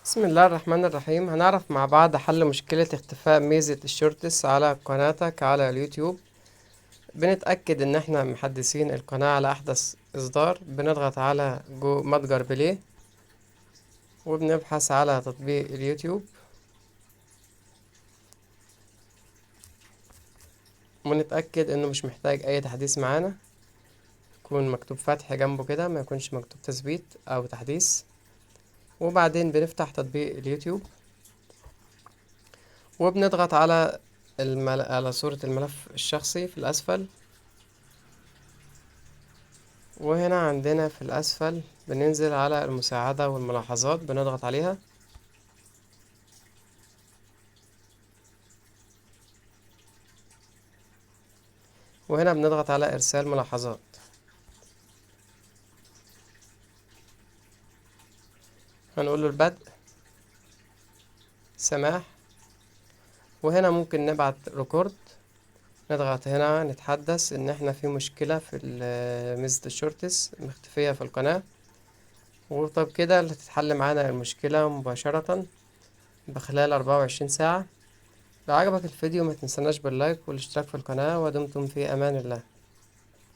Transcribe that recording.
بسم الله الرحمن الرحيم. هنعرف مع بعض حل مشكلة اختفاء ميزة الشورتس على قناتك على اليوتيوب. بنتأكد ان احنا محدثين القناة على احدث اصدار، بنضغط على جو متجر بلاي وبنبحث على تطبيق اليوتيوب ونتأكد انه مش محتاج اي تحديث معانا، يكون مكتوب فتح جنبه كده، ما يكونش مكتوب تثبيت او تحديث. وبعدين بنفتح تطبيق اليوتيوب وبنضغط على على صورة الملف الشخصي في الأسفل. وهنا عندنا في الأسفل بننزل على المساعدة والملاحظات، بنضغط عليها وهنا بنضغط على إرسال ملاحظات. هنقول له البدء، سماح، وهنا ممكن نبعت ريكورد. نضغط هنا نتحدث إن احنا في مشكلة في ميزة الشورتس مختفية في القناة، وطب كده اللي تتحل معانا المشكلة مباشرة بخلال 24 ساعة. لو عجبك الفيديو ما تنسناش باللايك والاشتراك في القناة، ودمتم في أمان الله.